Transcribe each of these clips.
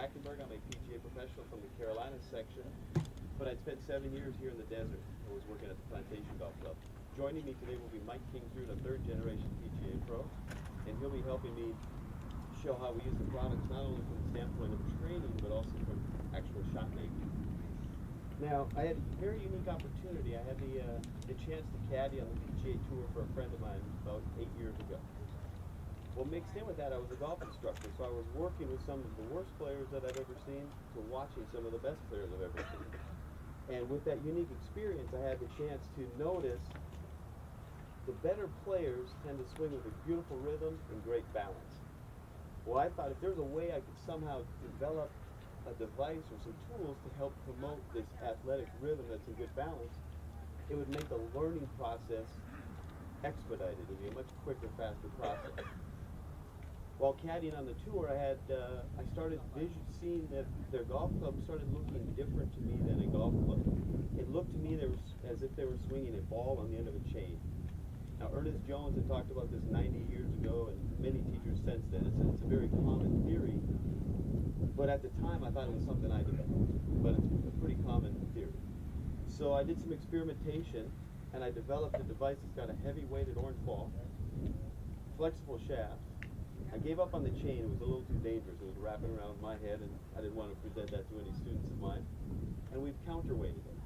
Hackenberg. I'm a PGA professional from the Carolinas section, but I'd spent 7 years here in the desert. I was working at the Plantation Golf Club. Joining me today will be Mike Kingsroot, a third-generation PGA pro, and he'll be helping me show how we use the products not only from the standpoint of training, but also from actual shot making. Now, I had a very unique opportunity. I had the chance to caddy on the PGA Tour for a friend of mine about 8 years ago. Well, mixed in with that, I was a golf instructor, so I was working with some of the worst players that I've ever seen to watching some of the best players I've ever seen. And with that unique experience, I had the chance to notice the better players tend to swing with a beautiful rhythm and great balance. Well, I thought if there's a way I could somehow develop a device or some tools to help promote this athletic rhythm that's in good balance, it would make the learning process expedited. It would be a much quicker, faster process. While caddying on the tour, I started seeing that their golf club started looking different to me than a golf club. It looked to me as if they were swinging a ball on the end of a chain. Now, Ernest Jones had talked about this 90 years ago, and many teachers since then. It's a very common theory, but at the time I thought it was something I developed, but it's a pretty common theory. So I did some experimentation, and I developed a device that's got a heavy-weighted orange ball, flexible shaft. I gave up on the chain. It was a little too dangerous. It was wrapping around my head, and I didn't want to present that to any students of mine. And we've counterweighted it.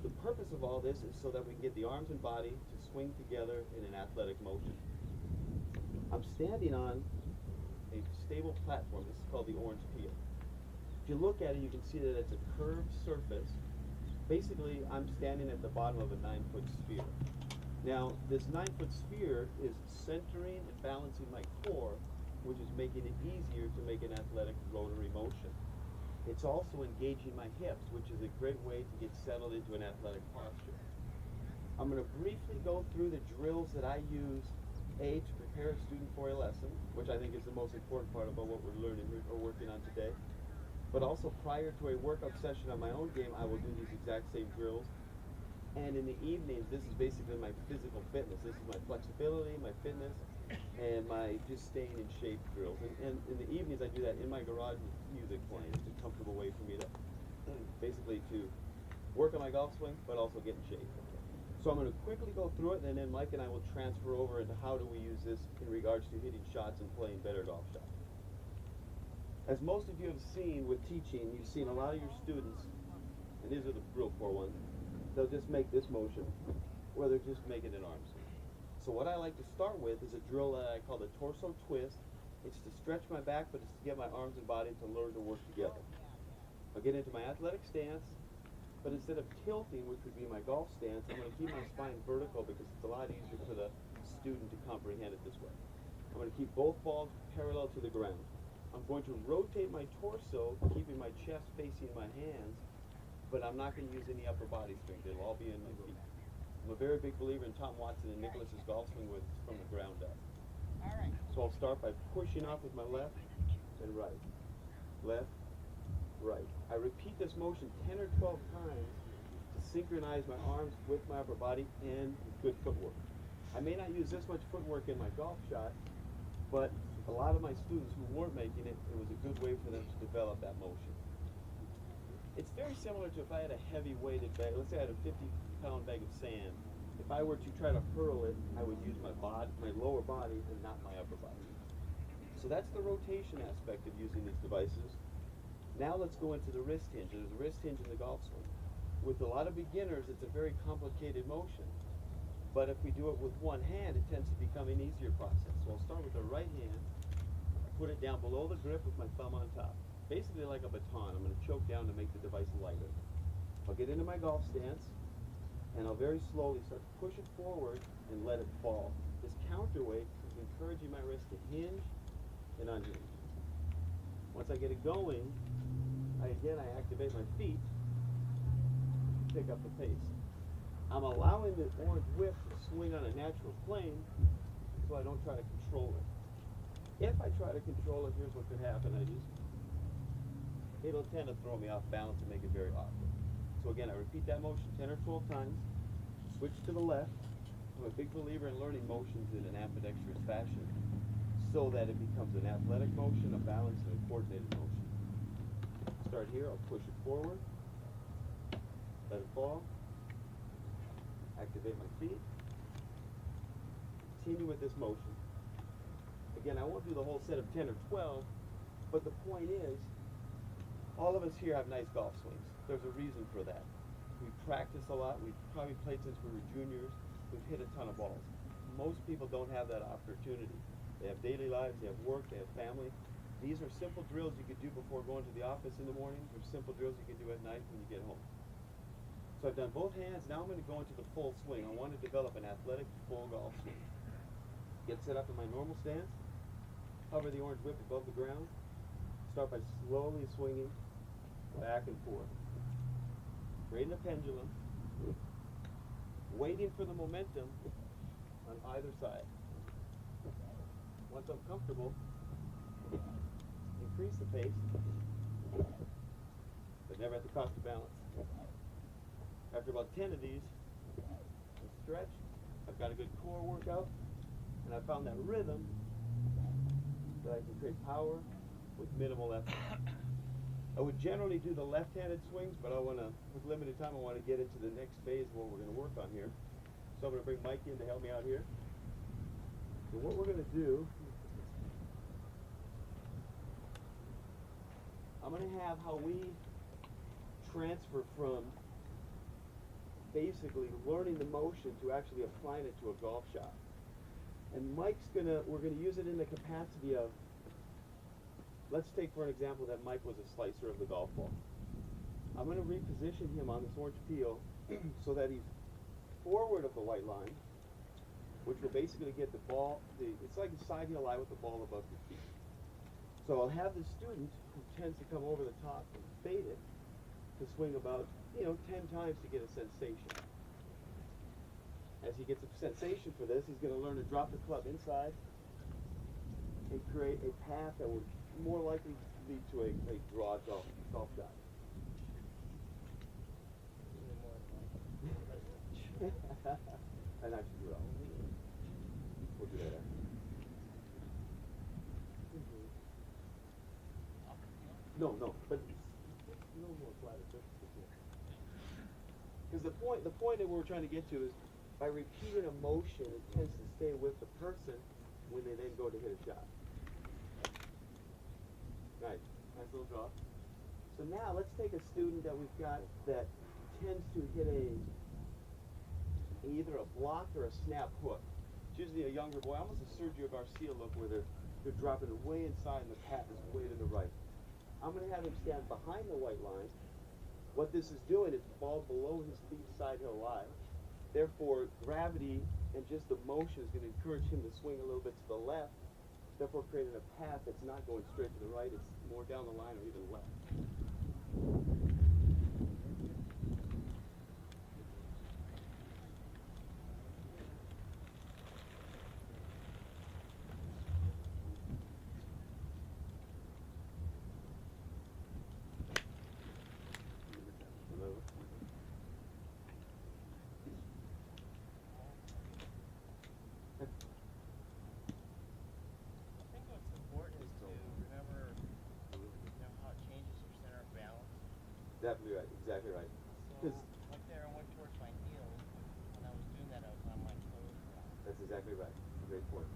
The purpose of all this is so that we can get the arms and body to swing together in an athletic motion. I'm standing on a stable platform. This is called the orange peel. If you look at it, you can see that it's a curved surface. Basically, I'm standing at the bottom of a 9-foot sphere. Now, this 9-foot sphere is centering and balancing my core, which is making it easier to make an athletic rotary motion. It's also engaging my hips, which is a great way to get settled into an athletic posture. I'm going to briefly go through the drills that I use, A, to prepare a student for a lesson, which I think is the most important part about what we're learning or working on today. But also prior to a workout session on my own game, I will do these exact same drills. And in the evenings, this is basically my physical fitness. This is my flexibility, my fitness, and my just staying in shape drills. And in the evenings, I do that in my garage with music playing. It's a comfortable way for me to basically to work on my golf swing, but also get in shape. So I'm going to quickly go through it, and then Mike and I will transfer over into how do we use this in regards to hitting shots and playing better golf shots. As most of you have seen with teaching, you've seen a lot of your students, and these are the real poor ones, they'll just make this motion, or they're just making an arm swing. So what I like to start with is a drill that I call the torso twist. It's to stretch my back, but it's to get my arms and body to learn to work together. I'll get into my athletic stance, but instead of tilting, which would be my golf stance, I'm going to keep my spine vertical because it's a lot easier for the student to comprehend it this way. I'm going to keep both balls parallel to the ground. I'm going to rotate my torso, keeping my chest facing my hands, but I'm not going to use any upper body strength. It'll all be in my feet. I'm a very big believer in Tom Watson and Nicholas's golf swing with from the ground up. All right. So I'll start by pushing off with my left and right. Left, right. I repeat this motion 10 or 12 times to synchronize my arms with my upper body and good footwork. I may not use this much footwork in my golf shot, but a lot of my students who weren't making it, it was a good way for them to develop that motion. It's very similar to if I had a heavy weighted bag. Let's say I had a 50-pound bag of sand. If I were to try to hurl it, I would use my lower body and not my upper body. So that's the rotation aspect of using these devices. Now let's go into the wrist hinge. There's a wrist hinge in the golf swing. With a lot of beginners, it's a very complicated motion. But if we do it with one hand, it tends to become an easier process. So I'll start with the right hand, put it down below the grip with my thumb on top. Basically like a baton. I'm going to choke down to make the device lighter. I'll get into my golf stance, and I'll very slowly start to push it forward and let it fall. This counterweight is encouraging my wrist to hinge and unhinge. Once I get it going, I activate my feet, pick up the pace. I'm allowing the orange whip to swing on a natural plane, so I don't try to control it. If I try to control it, here's what could happen. It'll tend to throw me off balance and make it very awkward. So again, I repeat that motion 10 or 12 times, switch to the left. I'm a big believer in learning motions in an ambidextrous fashion so that it becomes an athletic motion, a balanced and a coordinated motion. start here. I'll push it forward, let it fall, activate my feet, continue with this motion. Again, I won't do the whole set of 10 or 12, but the point is, all of us here have nice golf swings. There's a reason for that. We practice a lot. We've probably played since we were juniors. We've hit a ton of balls. Most people don't have that opportunity. They have daily lives, they have work, they have family. These are simple drills you could do before going to the office in the morning, or simple drills you could do at night when you get home. So I've done both hands. Now I'm going to go into the full swing. I want to develop an athletic full golf swing. Get set up in my normal stance. Hover the orange whip above the ground. Start by slowly swinging back and forth. Creating a pendulum. Waiting for the momentum on either side. Once I'm comfortable, increase the pace, but never at the cost of balance. After about 10 of these, I stretch, I've got a good core workout, and I found that rhythm that I can create power with minimal effort. I would generally do the left-handed swings, but with limited time, I want to get into the next phase of what we're going to work on here. So I'm going to bring Mike in to help me out here. So what we're going to do, I'm going to have how we transfer from basically learning the motion to actually applying it to a golf shot. And we're going to use it in the capacity of, let's take for an example that Mike was a slicer of the golf ball. I'm going to reposition him on this orange peel so that he's forward of the white line, which will basically get the ball, it's like a side heel lie with the ball above your feet. So I'll have the student who tends to come over the top and fade it to swing about, 10 times to get a sensation. As he gets a sensation for this, he's going to learn to drop the club inside and create a path that will more likely lead to a draw golf shot. And actually do that. We'll do that after. No, but a little more flat. Because the point that we're trying to get to is by repeating a motion, it tends to stay with the person when they then go to hit a shot. Nice little draw. So now let's take a student that we've got that tends to hit either a block or a snap hook. It's usually a younger boy, almost a Sergio Garcia look, where they're dropping it way inside and the path is way to the right. I'm going to have him stand behind the white line. What this is doing is ball below his feet side heel lie. Therefore, gravity and just the motion is going to encourage him to swing a little bit to the left, therefore creating a path that's not going straight to the right, it's more down the line or even left. Exactly right. So, like there, I went towards my heels. When I was doing that, I was on my toes. That's exactly right. Great point.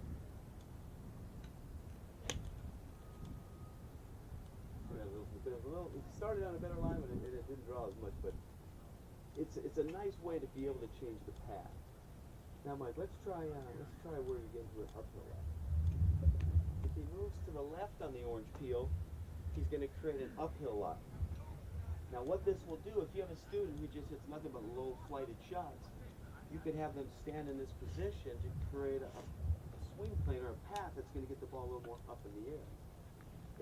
It started on a better line, but it didn't draw as much. But it's a nice way to be able to change the path. Now, Mike, let's try where you get into an uphill lie. If he moves to the left on the orange peel, he's going to create an uphill lie. Now what this will do, if you have a student who just hits nothing but low flighted shots, you could have them stand in this position to create a swing plane or a path that's going to get the ball a little more up in the air.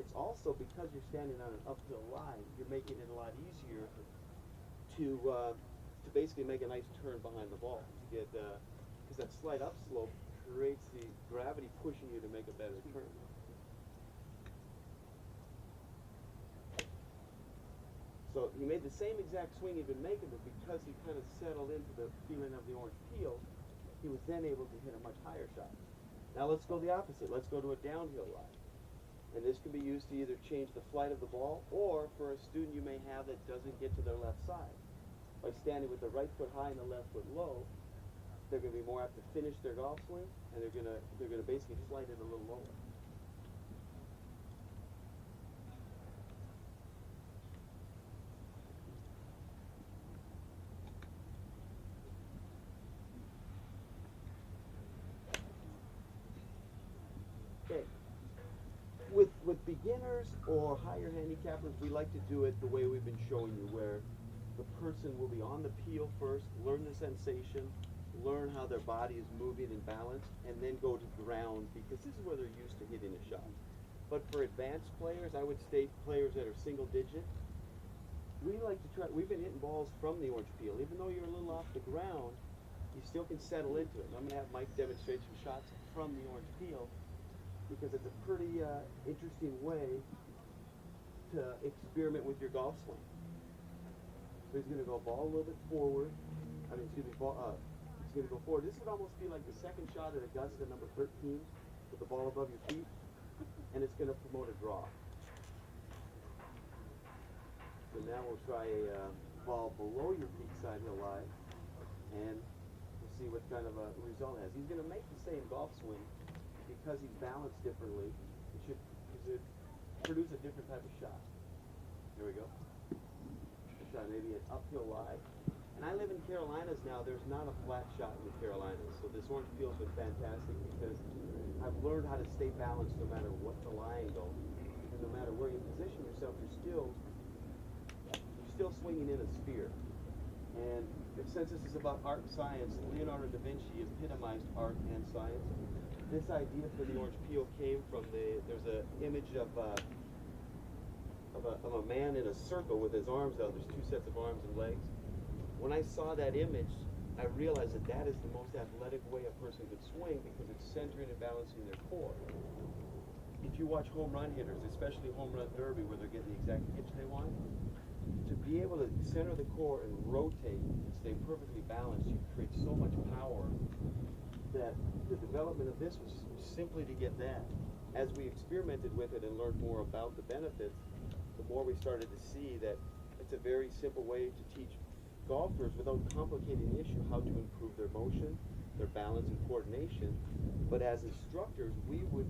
It's also because you're standing on an uphill line, you're making it a lot easier to basically make a nice turn behind the ball. You get because that slight upslope creates the gravity pushing you to make a better turn. So he made the same exact swing he'd been making, but because he kind of settled into the feeling of the orange peel, he was then able to hit a much higher shot. Now let's go the opposite. Let's go to a downhill lie. And this can be used to either change the flight of the ball, or for a student you may have that doesn't get to their left side. By standing with the right foot high and the left foot low, they're going to be more apt to finish their golf swing, and they're going to basically flight it a little lower. Okay. With beginners or higher handicappers, we like to do it the way we've been showing you, where the person will be on the peel first, learn the sensation, learn how their body is moving and balanced, and then go to ground, because this is where they're used to hitting a shot. But for advanced players, I would state players that are single digit, we've been hitting balls from the orange peel. Even though you're a little off the ground, you still can settle into it. And I'm going to have Mike demonstrate some shots from the orange peel, because it's a pretty interesting way to experiment with your golf swing. So he's going to go ball a little bit forward. He's going to go forward. This would almost be like the second shot at Augusta, number 13, with the ball above your feet, and it's going to promote a draw. So now we'll try a ball below your peak side hill lie, and we'll see what kind of a result it has. He's going to make the same golf swing. Because he's balanced differently, it should produce a different type of shot. Here we go. Try maybe an uphill lie. And I live in Carolinas now. There's not a flat shot in the Carolinas, so this orange peel has been fantastic because I've learned how to stay balanced no matter what the lie angle, and no matter where you position yourself, you're still swinging in a sphere. And since this is about art and science, Leonardo da Vinci epitomized art and science. This idea for the orange peel came from there's an image of a man in a circle with his arms out. There's two sets of arms and legs. When I saw that image, I realized that is the most athletic way a person could swing, because it's centering and balancing their core. If you watch home run hitters, especially home run derby, where they're getting the exact pitch they want, to be able to center the core and rotate and stay perfectly balanced, you create so much power that the development of this was simply to get that. As we experimented with it and learned more about the benefits, the more we started to see that it's a very simple way to teach golfers, without complicating the issue, how to improve their motion, their balance and coordination. But as instructors, we would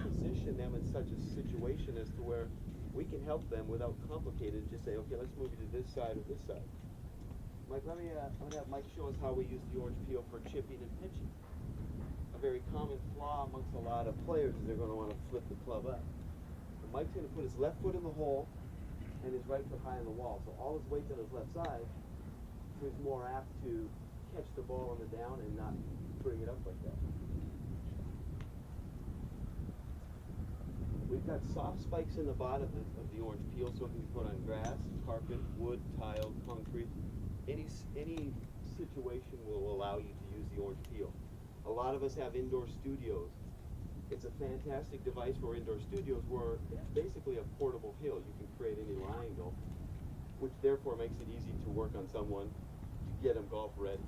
position them in such a situation as to where we can help them without complicating, just say, okay, let's move you to this side or this side. Mike, I'm going to have Mike show us how we use the orange peel for chipping and pitching. A very common flaw amongst a lot of players is they're going to want to flip the club up. So Mike's going to put his left foot in the hole and his right foot high on the wall. So all his weight's on his left side, so he's more apt to catch the ball on the down and not bring it up like that. We've got soft spikes in the bottom of the orange peel, so it can be put on grass, carpet, wood, tile, concrete. Any situation will allow you to use the orange peel. A lot of us have indoor studios. It's a fantastic device for indoor studios, where it's basically a portable hill. You can create any lie angle, which therefore makes it easy to work on someone to get them golf ready.